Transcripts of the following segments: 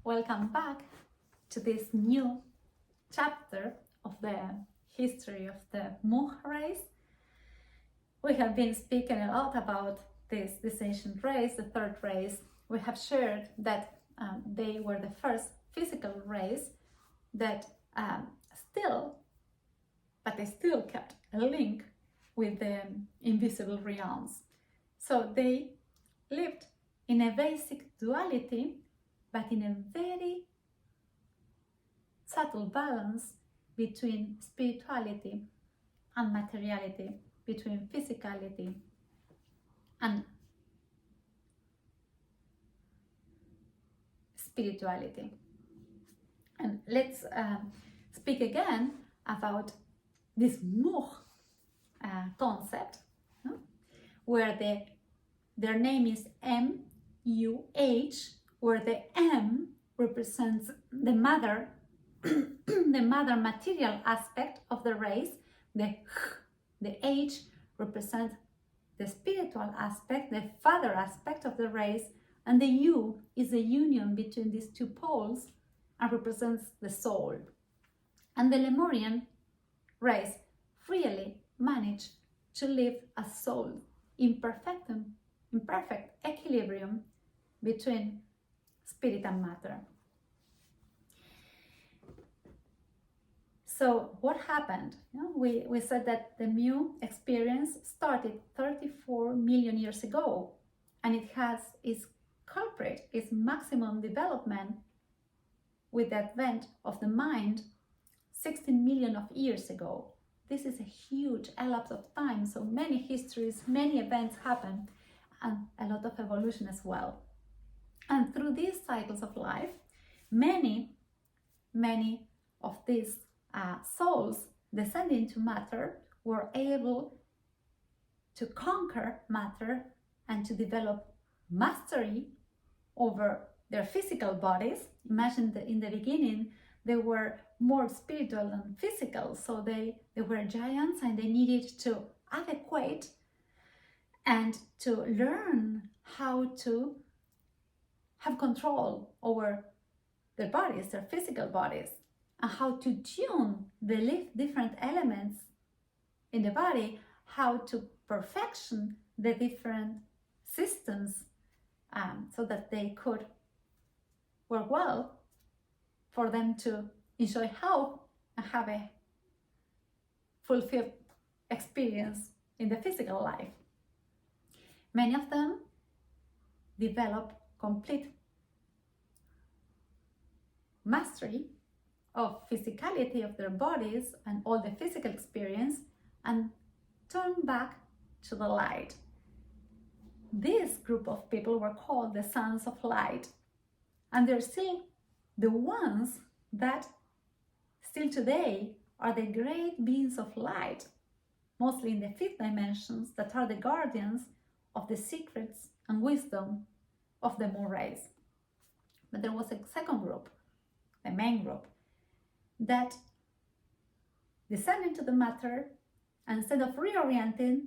Welcome back to this new chapter of the history of the Mu race. We have been speaking a lot about this ancient race, the third race. We have shared that they were the first physical race that they still kept a link with the invisible realms. So they lived in a basic duality, but in a very subtle balance between spirituality and materiality, between physicality and spirituality. And let's speak again about this Mu concept, where their name is M-U-H, where the M represents the mother, the mother material aspect of the race, the H represents the spiritual aspect, the father aspect of the race, and the U is the union between these two poles and represents the soul. And the Lemurian race really managed to live a soul in perfect equilibrium between spirit and matter. So what happened? We said that the Mu experience started 34 million years ago, and it has its culprit, its maximum development with the advent of the mind 16 million of years ago. This is a huge elapse of time, so many histories, many events happen, and a lot of evolution as well. And through these cycles of life, many of these souls descending to matter were able to conquer matter and to develop mastery over their physical bodies. Imagine that in the beginning they were more spiritual than physical, so they were giants and they needed to adequate and to learn how to have control over their bodies, their physical bodies, and how to tune the different elements in the body, how to perfection the different systems so that they could work well for them to enjoy health and have a fulfilled experience in the physical life. Many of them develop complete mastery of physicality of their bodies and all the physical experience and turn back to the light. This group of people were called the sons of light, and they're still the ones that still today are the great beings of light, mostly in the fifth dimensions, that are the guardians of the secrets and wisdom of the Mu race. But there was a second group, the main group, that descended to the matter, and instead of reorienting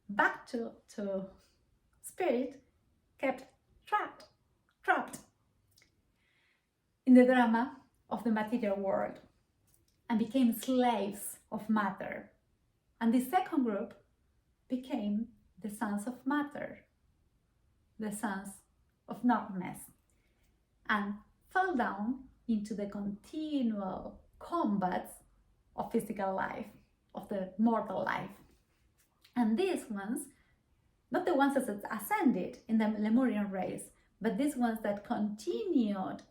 back to spirit, kept trapped in the drama of the material world and became slaves of matter. And the second group became the sons of matter, the sons of darkness, and fell down into the continual combats of physical life, of the mortal life. And these ones, not the ones that ascended in the Lemurian race, but these ones that continued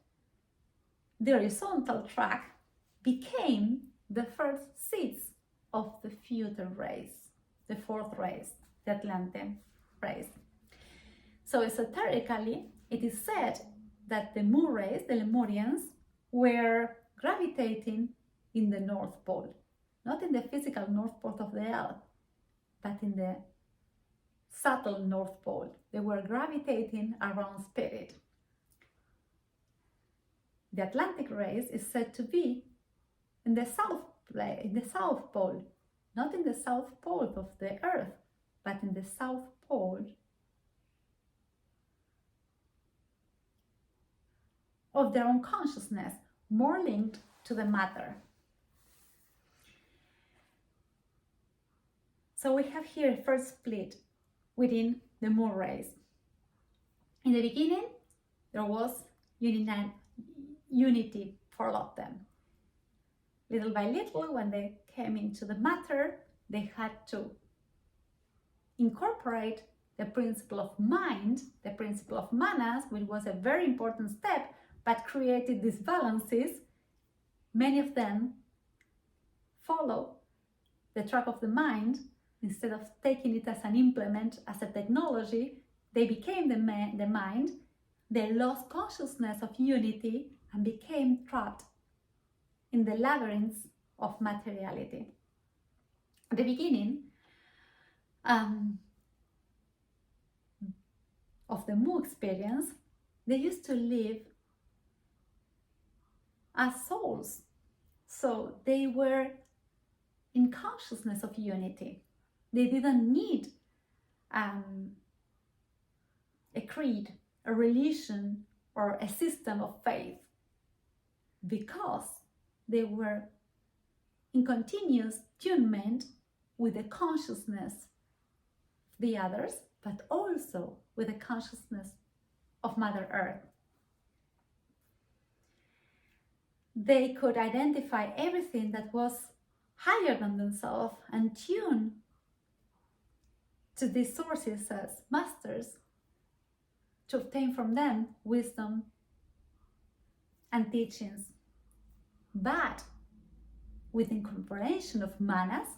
the horizontal track, became the first seeds of the future race, the fourth race, the Atlantean race. So esoterically, it is said that the Mu race, the Lemurians, were gravitating in the North Pole, not in the physical North Pole of the Earth, but in the subtle North Pole. They were gravitating around spirit. The Atlantic race is said to be in the South Pole, not in the South Pole of the Earth, but in the South Pole of their own consciousness, more linked to the matter. So we have here a first split within the moon race. In the beginning, there was unity for all of them. Little by little, when they came into the matter, they had to incorporate the principle of mind, the principle of manas, which was a very important step, but created these balances. Many of them follow the track of the mind. Instead of taking it as an implement, as a technology, they became the mind. They lost consciousness of unity and became trapped in the labyrinths of materiality. At the beginning of the Mu experience, they used to live as souls. So they were in consciousness of unity. They didn't need a creed, a religion, or a system of faith, because they were in continuous tunement with the consciousness of the others, but also with the consciousness of Mother Earth. They could identify everything that was higher than themselves and tune to these sources as masters to obtain from them wisdom and teachings. But with incorporation of manas,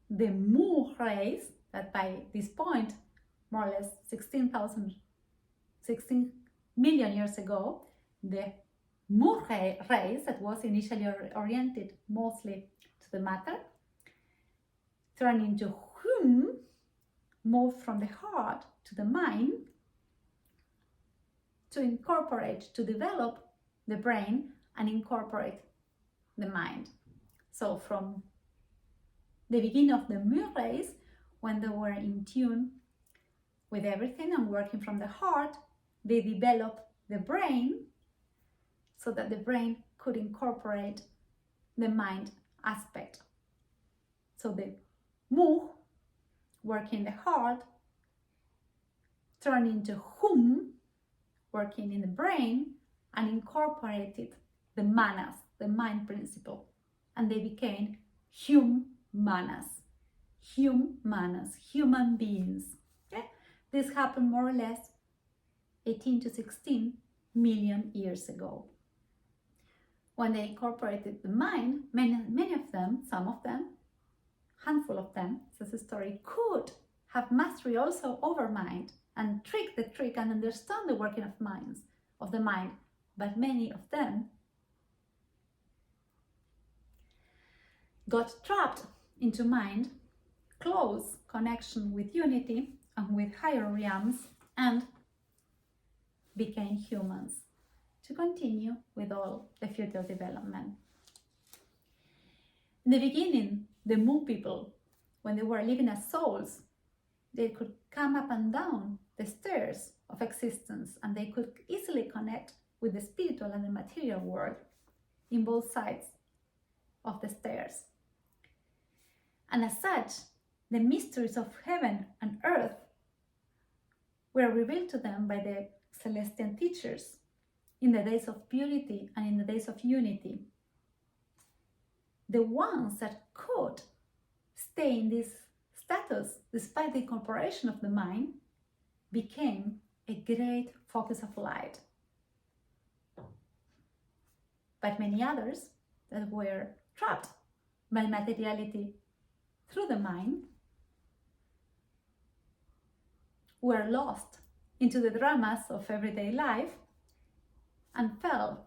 the Mu race, that by this point, more or less 16 million years ago, the Mu race that was initially oriented mostly to the matter, turned into Hum, moved from the heart to the mind, to incorporate, to develop the brain and incorporate the mind. So from the beginning of the Mu race, when they were in tune with everything and working from the heart, they developed the brain so that the brain could incorporate the mind aspect. So the Mu, working the heart, turned into Hum, working in the brain, and incorporated the manas, the mind principle, and they became Hum-manas, human beings. Okay? This happened more or less 18 to 16 million years ago. When they incorporated the mind, many of them, some of them, handful of them, says the story, could have mastery also over mind and trick the trick and understand the working of the mind, but many of them got trapped into mind, close connection with unity and with higher realms, and became humans to continue with all the future development. In the beginning, the Mu people, when they were living as souls, they could come up and down the stairs of existence, and they could easily connect with the spiritual and the material world in both sides of the stairs. And as such, the mysteries of heaven and earth were revealed to them by the celestial teachers in the days of purity and in the days of unity. The ones that could stay in this status despite the incorporation of the mind became a great focus of light. But many others that were trapped by materiality through the mind were lost into the dramas of everyday life and fell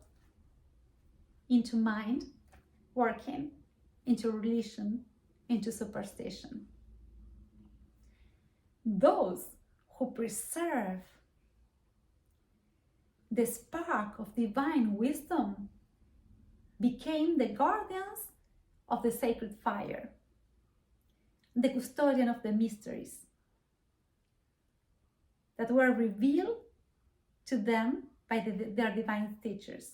into mind working, into religion, into superstition. Those who preserve the spark of divine wisdom became the guardians of the sacred fire, the custodian of the mysteries that were revealed to them by their divine teachers.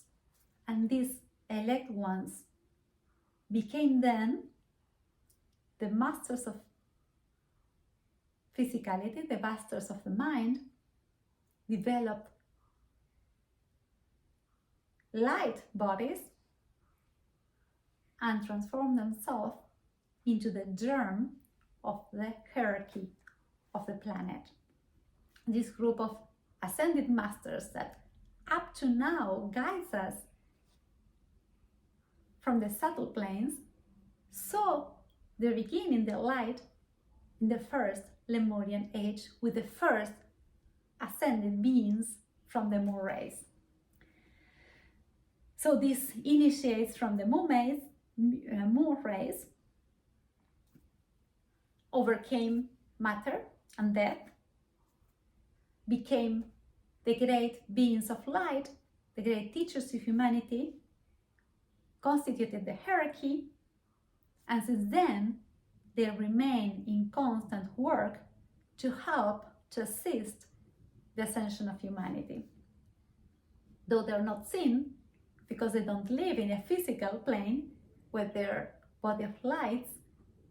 And these elect ones became then the masters of physicality, the masters of the mind, developed light bodies and transformed themselves into the germ of the hierarchy of the planet. This group of ascended masters that up to now guides us from the subtle planes saw the beginning, the light, in the first Lemurian age with the first ascended beings from the moon race. So this initiates from the moon race, overcame matter and death, became the great beings of light, the great teachers of humanity, constituted the hierarchy, and since then they remain in constant work to help to assist the ascension of humanity. Though they're not seen, because they don't live in a physical plane with their body of lights,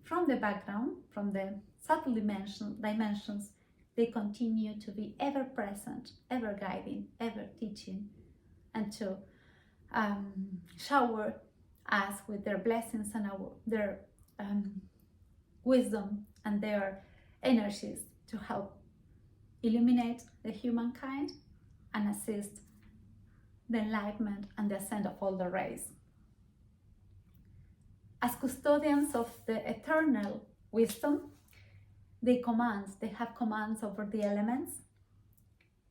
from the background, from the subtle dimensions, they continue to be ever present, ever guiding, ever teaching, and to shower us with their blessings and their wisdom and their energies to help illuminate the humankind and assist the enlightenment and the ascent of all the race. As custodians of the eternal wisdom, they have commands over the elements.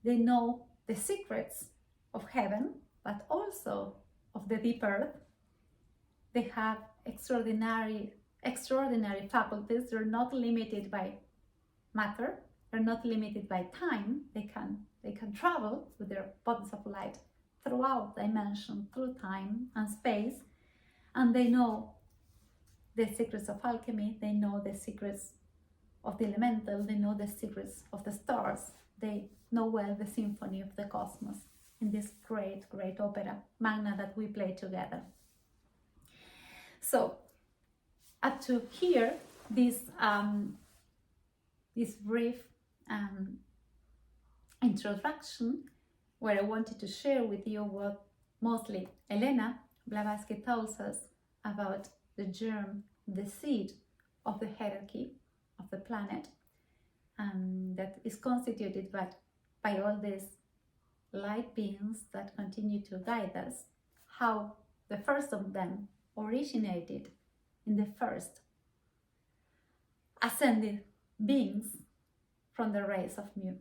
They know the secrets of heaven, but also of the deep earth. They have extraordinary faculties. They're not limited by matter. They're not limited by time. They can travel with their bodies of light throughout dimension, through time and space, and they know the secrets of alchemy. They know the secrets of the elemental. They know the secrets of the stars. They know well the symphony of the cosmos in this great opera magna that we play together. So up to here, this brief introduction, where I wanted to share with you what mostly Elena Blavatsky tells us about the germ, the seed of the hierarchy of the planet, that is constituted by all these light beings that continue to guide us, how the first of them originated in the first ascended beings from the race of Mu.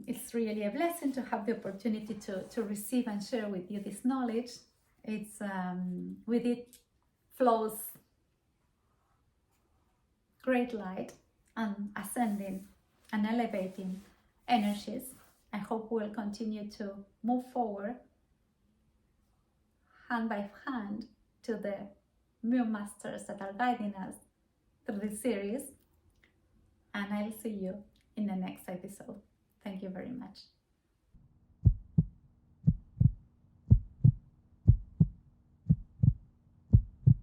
It's really a blessing to have the opportunity to receive and share with you this knowledge. It's with it flows great light and ascending and elevating energies. I hope we'll continue to move forward hand by hand to the Mu Masters that are guiding us through this series. And I'll see you in the next episode. Thank you very much.